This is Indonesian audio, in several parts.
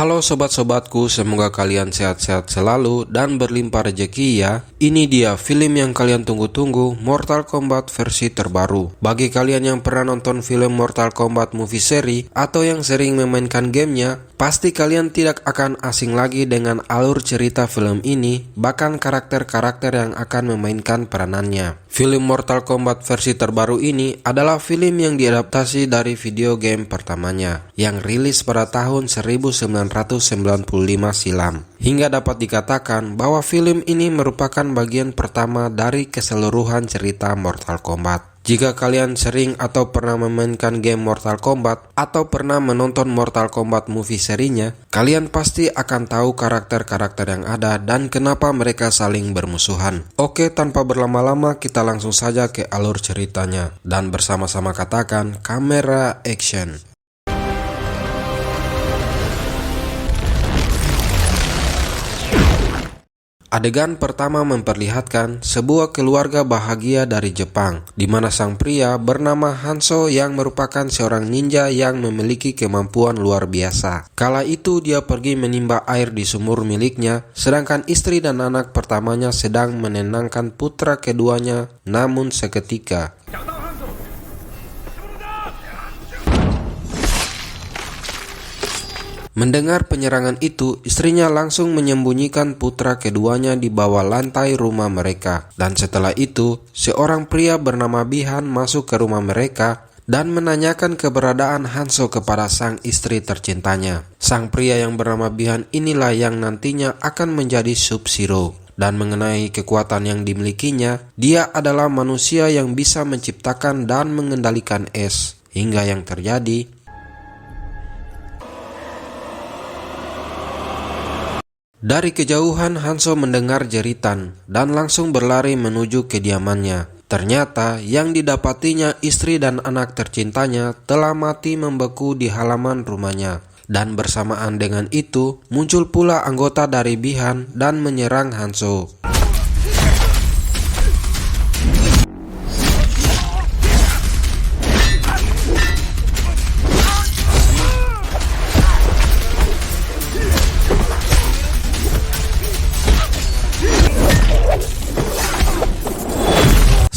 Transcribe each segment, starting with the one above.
Halo sobat-sobatku, semoga kalian sehat-sehat selalu dan berlimpah rezeki ya. Ini dia film yang kalian tunggu-tunggu, Mortal Kombat versi terbaru. Bagi kalian yang pernah nonton film Mortal Kombat movie seri atau yang sering memainkan gamenya, pasti kalian tidak akan asing lagi dengan alur cerita film ini, bahkan karakter-karakter yang akan memainkan peranannya. Film Mortal Kombat versi terbaru ini adalah film yang diadaptasi dari video game pertamanya, yang rilis pada tahun 1995 silam. Hingga dapat dikatakan bahwa film ini merupakan bagian pertama dari keseluruhan cerita Mortal Kombat. Jika kalian sering atau pernah memainkan game Mortal Kombat atau pernah menonton Mortal Kombat movie serinya, kalian pasti akan tahu karakter-karakter yang ada dan kenapa mereka saling bermusuhan. Oke, tanpa berlama-lama kita langsung saja ke alur ceritanya dan bersama-sama katakan kamera action. Adegan pertama memperlihatkan sebuah keluarga bahagia dari Jepang, di mana sang pria bernama Hanzo yang merupakan seorang ninja yang memiliki kemampuan luar biasa. Kala itu dia pergi menimba air di sumur miliknya, sedangkan istri dan anak pertamanya sedang menenangkan putra keduanya, namun seketika mendengar penyerangan itu, istrinya langsung menyembunyikan putra keduanya di bawah lantai rumah mereka. Dan setelah itu, seorang pria bernama Bihan masuk ke rumah mereka dan menanyakan keberadaan Hanzo kepada sang istri tercintanya. Sang pria yang bernama Bihan inilah yang nantinya akan menjadi Sub-Zero. Dan mengenai kekuatan yang dimilikinya, dia adalah manusia yang bisa menciptakan dan mengendalikan es. Hingga yang terjadi, dari kejauhan Hanzo mendengar jeritan dan langsung berlari menuju kediamannya. Ternyata yang didapatinya istri dan anak tercintanya telah mati membeku di halaman rumahnya. Dan bersamaan dengan itu muncul pula anggota dari Bihan dan menyerang Hanzo.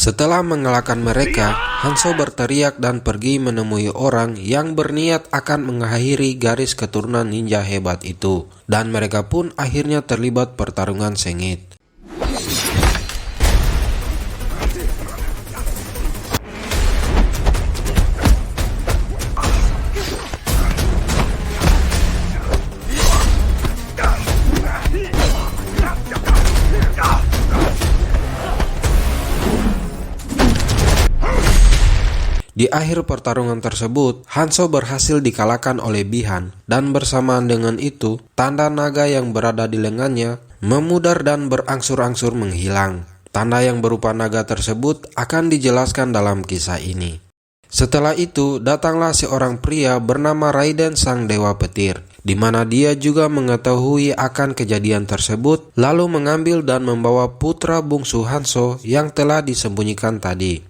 Setelah mengalahkan mereka, Hanzo berteriak dan pergi menemui orang yang berniat akan mengakhiri garis keturunan ninja hebat itu. Dan mereka pun akhirnya terlibat pertarungan sengit. Di akhir pertarungan tersebut, Hanzo berhasil dikalahkan oleh Bihan, dan bersamaan dengan itu, tanda naga yang berada di lengannya memudar dan berangsur-angsur menghilang. Tanda yang berupa naga tersebut akan dijelaskan dalam kisah ini. Setelah itu, datanglah seorang pria bernama Raiden Sang Dewa Petir, di mana dia juga mengetahui akan kejadian tersebut, lalu mengambil dan membawa putra bungsu Hanzo yang telah disembunyikan tadi.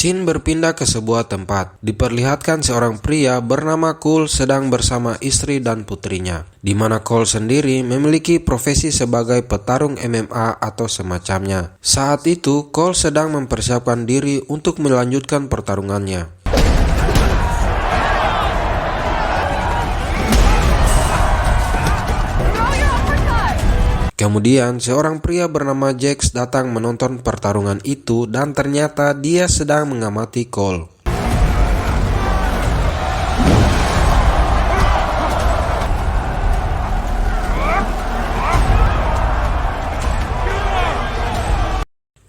Scene berpindah ke sebuah tempat. Diperlihatkan seorang pria bernama Cole sedang bersama istri dan putrinya, di mana Cole sendiri memiliki profesi sebagai petarung MMA atau semacamnya. Saat itu, Cole sedang mempersiapkan diri untuk melanjutkan pertarungannya. Kemudian seorang pria bernama Jax datang menonton pertarungan itu dan ternyata dia sedang mengamati Cole.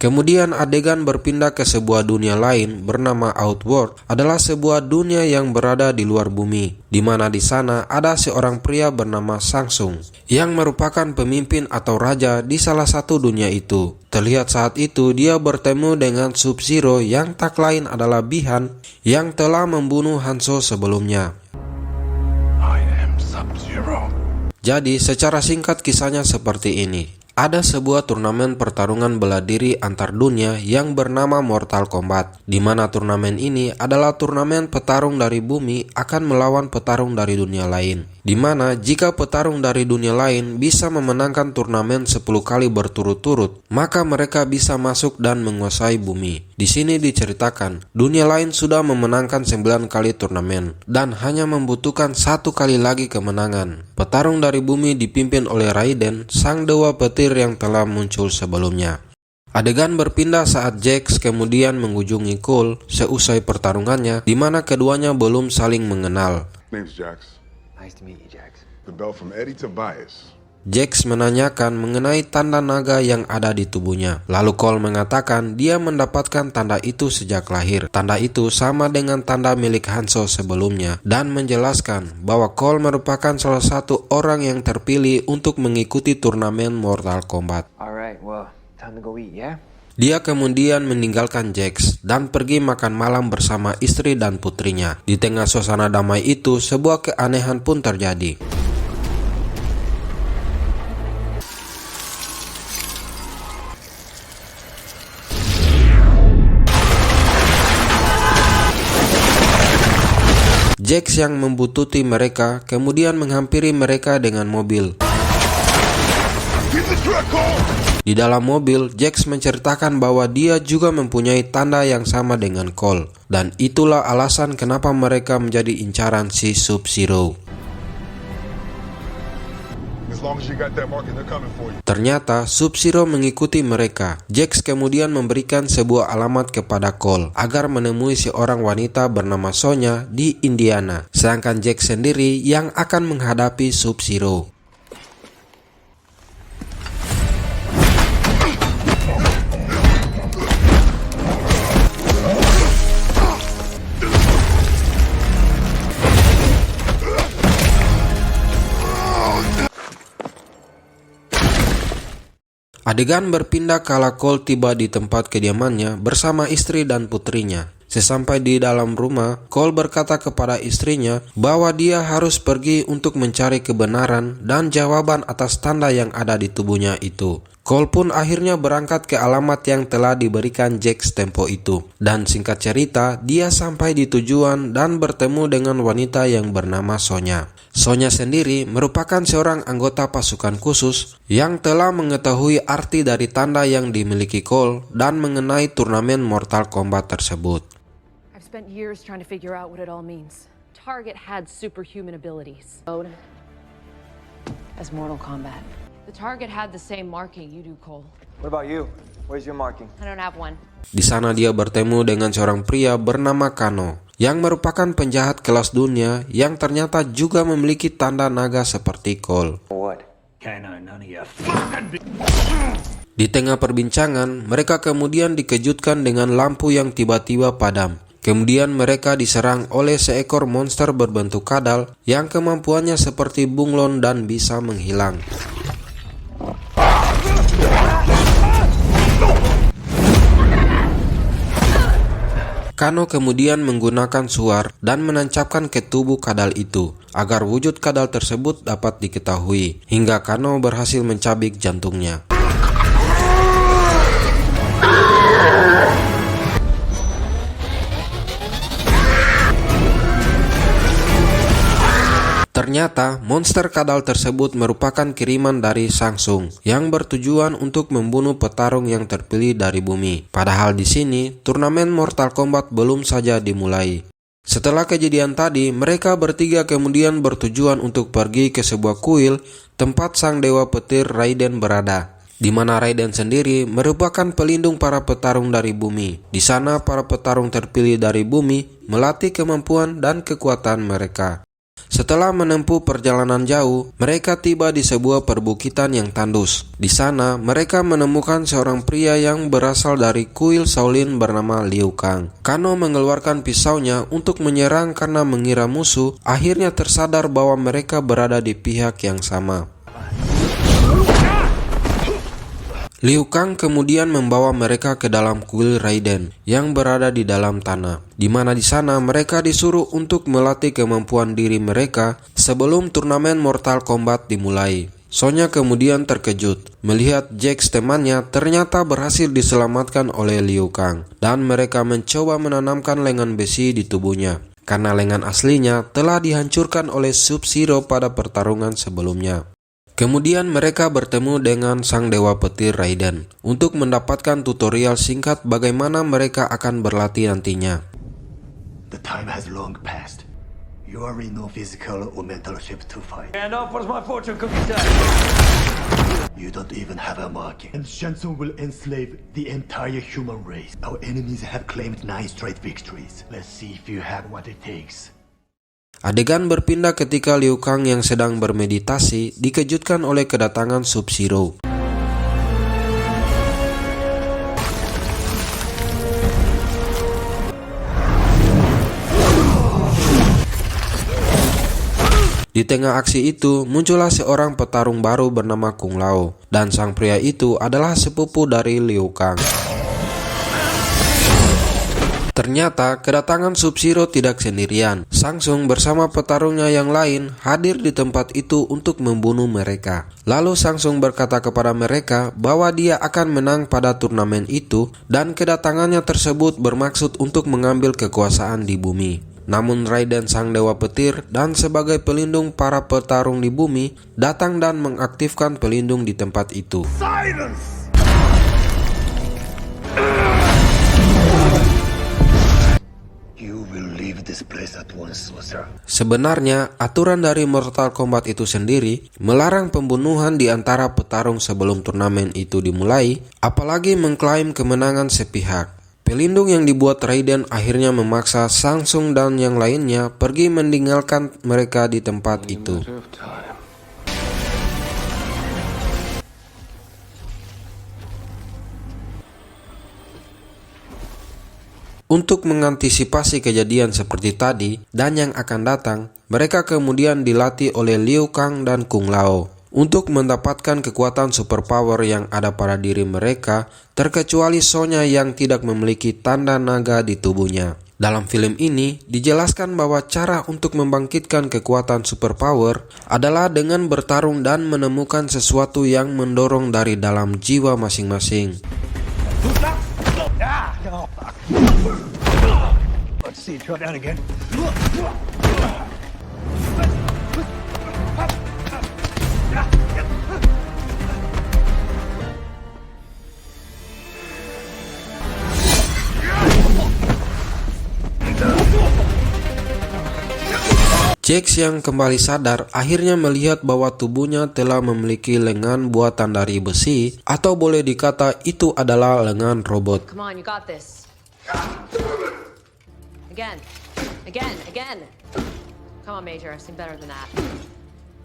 Kemudian adegan berpindah ke sebuah dunia lain bernama Outworld, adalah sebuah dunia yang berada di luar bumi, di mana di sana ada seorang pria bernama Samsung yang merupakan pemimpin atau raja di salah satu dunia itu. Terlihat saat itu dia bertemu dengan Sub-Zero yang tak lain adalah Bi-Han yang telah membunuh Hanzo sebelumnya. I am Sub-Zero. Jadi secara singkat kisahnya seperti ini. Ada sebuah turnamen pertarungan bela diri antar dunia yang bernama Mortal Kombat, di mana turnamen ini adalah turnamen petarung dari bumi akan melawan petarung dari dunia lain, di mana jika petarung dari dunia lain bisa memenangkan turnamen 10 kali berturut-turut, maka mereka bisa masuk dan menguasai bumi. Di sini diceritakan, dunia lain sudah memenangkan 9 kali turnamen dan hanya membutuhkan 1 kali lagi kemenangan. Petarung dari bumi dipimpin oleh Raiden, sang dewa petir yang telah muncul sebelumnya. Adegan berpindah saat Jax kemudian mengunjungi Cole seusai pertarungannya, di mana keduanya belum saling mengenal. Name's Jax. Nice to meet you, Jax. The belt from Eddie Tobias. Jax menanyakan mengenai tanda naga yang ada di tubuhnya. Lalu Cole mengatakan dia mendapatkan tanda itu sejak lahir. Tanda itu sama dengan tanda milik Hanzo sebelumnya, dan menjelaskan bahwa Cole merupakan salah satu orang yang terpilih untuk mengikuti turnamen Mortal Kombat. Alright, well, time to go eat, yeah? Dia kemudian meninggalkan Jax dan pergi makan malam bersama istri dan putrinya. Di tengah suasana damai itu, sebuah keanehan pun terjadi. Jax yang membuntuti mereka kemudian menghampiri mereka dengan mobil. Di dalam mobil, Jax menceritakan bahwa dia juga mempunyai tanda yang sama dengan Cole, dan itulah alasan kenapa mereka menjadi incaran si Sub-Zero. Ternyata Sub-Zero mengikuti mereka. Jax kemudian memberikan sebuah alamat kepada Cole agar menemui seorang wanita bernama Sonya di Indiana, sedangkan Jax sendiri yang akan menghadapi Sub-Zero. Adegan berpindah kala Cole tiba di tempat kediamannya bersama istri dan putrinya. Sesampai di dalam rumah, Cole berkata kepada istrinya bahwa dia harus pergi untuk mencari kebenaran dan jawaban atas tanda yang ada di tubuhnya itu. Cole pun akhirnya berangkat ke alamat yang telah diberikan Jax tempo itu. Dan singkat cerita, dia sampai di tujuan dan bertemu dengan wanita yang bernama Sonya. Sonya sendiri merupakan seorang anggota pasukan khusus yang telah mengetahui arti dari tanda yang dimiliki Cole dan mengenai turnamen Mortal Kombat tersebut. I've spent years trying to figure out what it all means. Target had superhuman abilities. As Mortal Kombat. The target had the same marking you do, Cole. What about you? Where's your marking? I don't have one. Di sana dia bertemu dengan seorang pria bernama Kano, yang merupakan penjahat kelas dunia yang ternyata juga memiliki tanda naga seperti Cole. What? Di tengah perbincangan, mereka kemudian dikejutkan dengan lampu yang tiba-tiba padam. Kemudian mereka diserang oleh seekor monster berbentuk kadal yang kemampuannya seperti bunglon dan bisa menghilang. Kano kemudian menggunakan suar dan menancapkan ke tubuh kadal itu agar wujud kadal tersebut dapat diketahui, hingga Kano berhasil mencabik jantungnya. Ternyata monster kadal tersebut merupakan kiriman dari Samsung yang bertujuan untuk membunuh petarung yang terpilih dari bumi. Padahal di sini turnamen Mortal Kombat belum saja dimulai. Setelah kejadian tadi, mereka bertiga kemudian bertujuan untuk pergi ke sebuah kuil tempat sang dewa petir Raiden berada, di mana Raiden sendiri merupakan pelindung para petarung dari bumi. Di sana para petarung terpilih dari bumi melatih kemampuan dan kekuatan mereka. Setelah menempuh perjalanan jauh, mereka tiba di sebuah perbukitan yang tandus. Di sana, mereka menemukan seorang pria yang berasal dari kuil Shaolin bernama Liu Kang. Kano mengeluarkan pisaunya untuk menyerang karena mengira musuh, akhirnya tersadar bahwa mereka berada di pihak yang sama. Liu Kang kemudian membawa mereka ke dalam kuil Raiden yang berada di dalam tanah, di mana di sana mereka disuruh untuk melatih kemampuan diri mereka sebelum turnamen Mortal Kombat dimulai. Sonya kemudian terkejut melihat Jax temannya ternyata berhasil diselamatkan oleh Liu Kang, dan mereka mencoba menanamkan lengan besi di tubuhnya karena lengan aslinya telah dihancurkan oleh Sub-Zero pada pertarungan sebelumnya. Kemudian mereka bertemu dengan sang dewa petir Raiden untuk mendapatkan tutorial singkat bagaimana mereka akan berlatih nantinya. The time has long passed. You are in no physical or mental shape to fight. Hand up, what's my fortune cookie time? You don't even have a marking. And Shansung will enslave the entire human race. Our enemies have claimed 9 straight victories. Let's see if you have what it takes. Adegan berpindah ketika Liu Kang yang sedang bermeditasi dikejutkan oleh kedatangan Sub-Zero. Di tengah aksi itu, muncullah seorang petarung baru bernama Kung Lao, dan sang pria itu adalah sepupu dari Liu Kang. Ternyata kedatangan Sub-Zero tidak sendirian. Samsung bersama petarungnya yang lain hadir di tempat itu untuk membunuh mereka. Lalu Samsung berkata kepada mereka bahwa dia akan menang pada turnamen itu dan kedatangannya tersebut bermaksud untuk mengambil kekuasaan di bumi. Namun Raiden sang dewa petir dan sebagai pelindung para petarung di bumi datang dan mengaktifkan pelindung di tempat itu. Silence! You will leave this place at once, Sorcerer. Sebenarnya, aturan dari Mortal Kombat itu sendiri melarang pembunuhan di antara petarung sebelum turnamen itu dimulai, apalagi mengklaim kemenangan sepihak. Pelindung yang dibuat Raiden akhirnya memaksa Samsung dan yang lainnya pergi meninggalkan mereka di tempat itu. Untuk mengantisipasi kejadian seperti tadi dan yang akan datang, mereka kemudian dilatih oleh Liu Kang dan Kung Lao untuk mendapatkan kekuatan superpower yang ada pada diri mereka, terkecuali Sonya yang tidak memiliki tanda naga di tubuhnya. Dalam film ini, dijelaskan bahwa cara untuk membangkitkan kekuatan superpower adalah dengan bertarung dan menemukan sesuatu yang mendorong dari dalam jiwa masing-masing. Let's see, try that again. Jax yang kembali sadar akhirnya melihat bahwa tubuhnya telah memiliki lengan buatan dari besi, atau boleh dikata itu adalah lengan robot. Come on, you got this. Again. Come on, Major, I've seen better than that.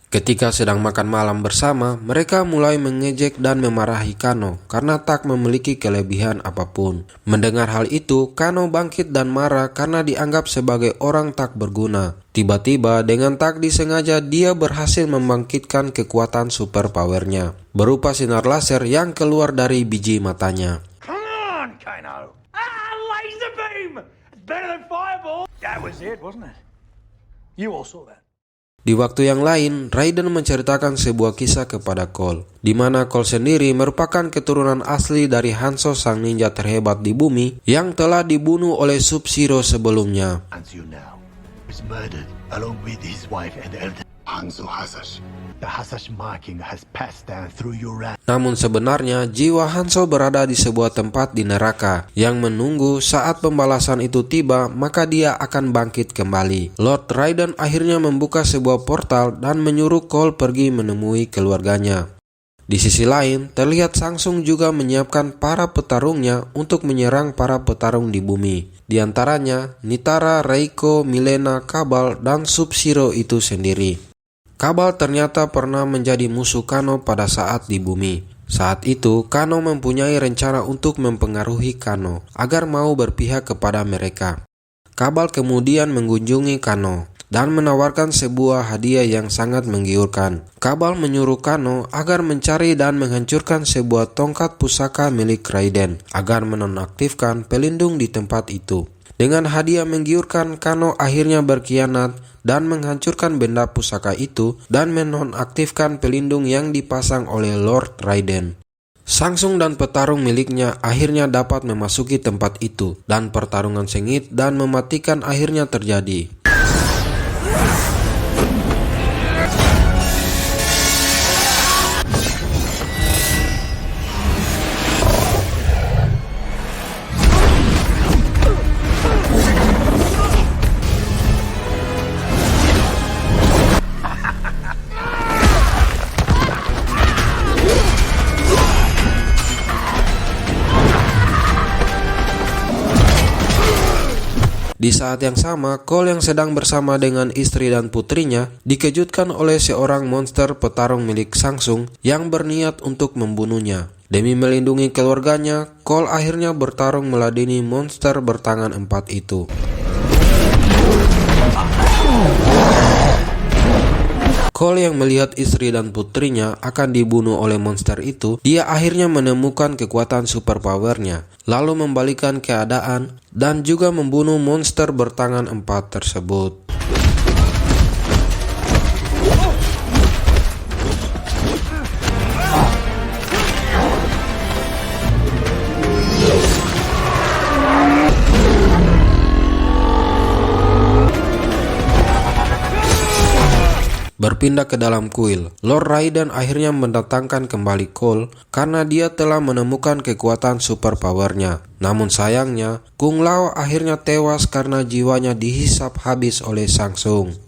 Ketika sedang makan malam bersama, mereka mulai mengejek dan memarahi Kano karena tak memiliki kelebihan apapun. Mendengar hal itu, Kano bangkit dan marah karena dianggap sebagai orang tak berguna. Tiba-tiba, dengan tak disengaja dia berhasil membangkitkan kekuatan superpowernya, berupa sinar laser yang keluar dari biji matanya. Come on, Kano! Laser beam! It's better than fireball! That was it, wasn't it? You all saw that. Di waktu yang lain, Raiden menceritakan sebuah kisah kepada Cole, di mana Cole sendiri merupakan keturunan asli dari Hanzo sang ninja terhebat di bumi yang telah dibunuh oleh Sub-Zero sebelumnya. Hanzo now was murdered along with his wife and elder Hanzo Hasashi. The Hasashi marking has passed down through your rank. Namun sebenarnya jiwa Hanzo berada di sebuah tempat di neraka yang menunggu saat pembalasan itu tiba, maka dia akan bangkit kembali. Lord Raiden akhirnya membuka sebuah portal dan menyuruh Cole pergi menemui keluarganya. Di sisi lain, terlihat Samsung juga menyiapkan para petarungnya untuk menyerang para petarung di bumi. Di antaranya Nitara, Reiko, Milena, Kabal, dan Sub-Zero itu sendiri. Kabal ternyata pernah menjadi musuh Kano pada saat di bumi. Saat itu, Kano mempunyai rencana untuk mempengaruhi Kano agar mau berpihak kepada mereka. Kabal kemudian mengunjungi Kano dan menawarkan sebuah hadiah yang sangat menggiurkan. Kabal menyuruh Kano agar mencari dan menghancurkan sebuah tongkat pusaka milik Raiden agar menonaktifkan pelindung di tempat itu. Dengan hadiah menggiurkan, Kano akhirnya berkhianat dan menghancurkan benda pusaka itu dan menonaktifkan pelindung yang dipasang oleh Lord Raiden. Shang Tsung dan petarung miliknya akhirnya dapat memasuki tempat itu dan pertarungan sengit dan mematikan akhirnya terjadi. Di saat yang sama, Cole yang sedang bersama dengan istri dan putrinya dikejutkan oleh seorang monster petarung milik Shang Tsung yang berniat untuk membunuhnya. Demi melindungi keluarganya, Cole akhirnya bertarung meladeni monster bertangan 4 itu. Cole yang melihat istri dan putrinya akan dibunuh oleh monster itu, dia akhirnya menemukan kekuatan superpowernya, lalu membalikan keadaan dan juga membunuh monster bertangan 4 tersebut. Berpindah ke dalam kuil, Lord Raiden akhirnya mendatangkan kembali Cole karena dia telah menemukan kekuatan superpowernya. Namun sayangnya, Kung Lao akhirnya tewas karena jiwanya dihisap habis oleh Shang Tsung.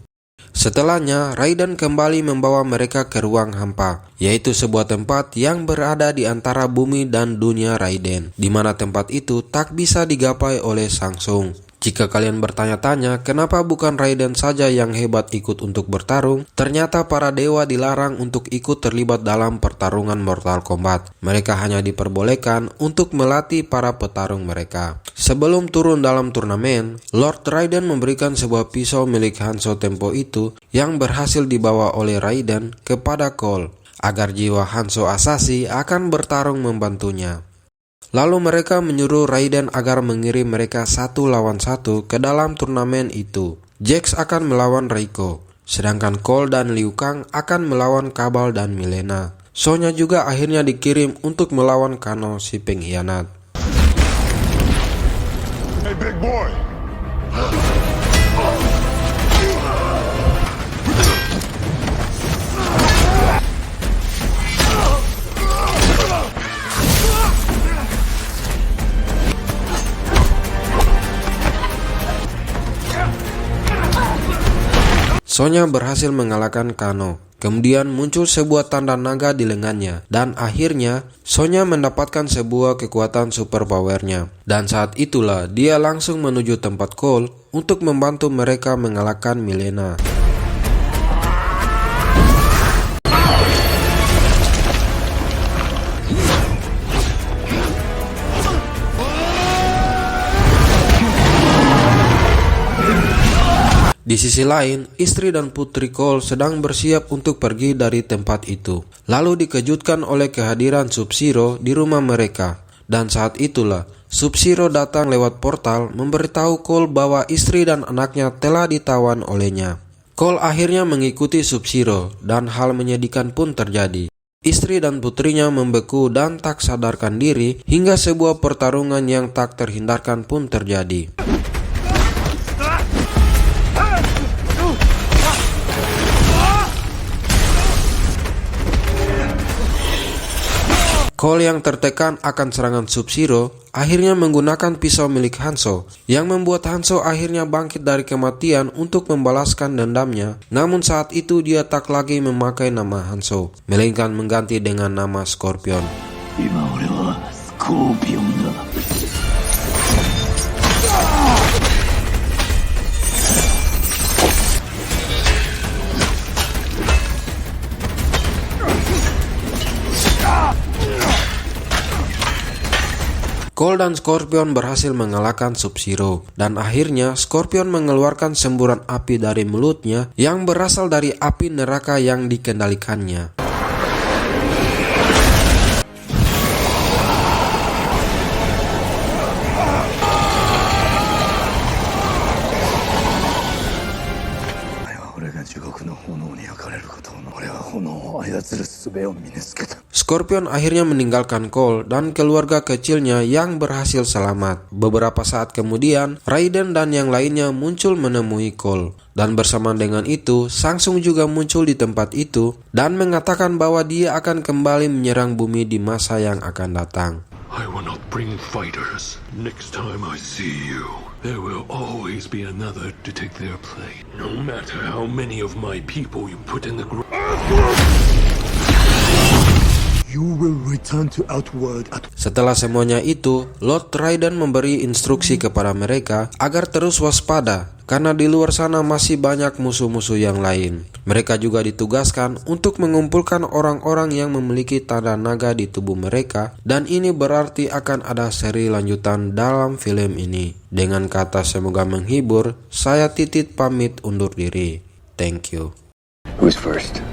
Setelahnya, Raiden kembali membawa mereka ke ruang hampa, yaitu sebuah tempat yang berada di antara bumi dan dunia Raiden, di mana tempat itu tak bisa digapai oleh Shang Tsung. Jika kalian bertanya-tanya kenapa bukan Raiden saja yang hebat ikut untuk bertarung, ternyata para dewa dilarang untuk ikut terlibat dalam pertarungan Mortal Kombat. Mereka hanya diperbolehkan untuk melatih para petarung mereka. Sebelum turun dalam turnamen, Lord Raiden memberikan sebuah pisau milik Hanzo Tempo itu yang berhasil dibawa oleh Raiden kepada Cole, agar jiwa Hanzo Asashi akan bertarung membantunya. Lalu mereka menyuruh Raiden agar mengirim mereka 1 lawan 1 ke dalam turnamen itu. Jax akan melawan Reiko, sedangkan Cole dan Liu Kang akan melawan Kabal dan Milena. Sonya juga akhirnya dikirim untuk melawan Kano si pengkhianat. Hey, big boy! Sonya berhasil mengalahkan Kano. Kemudian muncul sebuah tanda naga di lengannya, dan akhirnya Sonya mendapatkan sebuah kekuatan superpowernya. Dan saat itulah dia langsung menuju tempat Cole untuk membantu mereka mengalahkan Milena. Di sisi lain, istri dan putri Cole sedang bersiap untuk pergi dari tempat itu. Lalu dikejutkan oleh kehadiran Sub-Zero di rumah mereka. Dan saat itulah, Sub-Zero datang lewat portal memberitahu Cole bahwa istri dan anaknya telah ditawan olehnya. Cole akhirnya mengikuti Sub-Zero dan hal menyedihkan pun terjadi. Istri dan putrinya membeku dan tak sadarkan diri hingga sebuah pertarungan yang tak terhindarkan pun terjadi. Cole yang tertekan akan serangan Sub-Zero akhirnya menggunakan pisau milik Hanzo yang membuat Hanzo akhirnya bangkit dari kematian untuk membalaskan dendamnya. Namun saat itu dia tak lagi memakai nama Hanzo, melainkan mengganti dengan nama Scorpion. Cole dan Scorpion berhasil mengalahkan Sub-Zero, dan akhirnya Scorpion mengeluarkan semburan api dari mulutnya yang berasal dari api neraka yang dikendalikannya. Scorpion akhirnya meninggalkan Cole dan keluarga kecilnya yang berhasil selamat. Beberapa saat kemudian, Raiden dan yang lainnya muncul menemui Cole. Dan bersama dengan itu, Shang Tsung juga muncul di tempat itu dan mengatakan bahwa dia akan kembali menyerang bumi di masa yang akan datang. I will not bring fighters. Next time I see you, there will always be another to take their place. No matter how many of my people you put in the ground. You will return to Outworld at... Setelah semuanya itu, Lord Raiden memberi instruksi kepada mereka agar terus waspada, karena di luar sana masih banyak musuh-musuh yang lain. Mereka juga ditugaskan untuk mengumpulkan orang-orang yang memiliki tanda naga di tubuh mereka, dan ini berarti akan ada seri lanjutan dalam film ini. Dengan kata semoga menghibur, saya Titit pamit undur diri. Thank you. Who's first?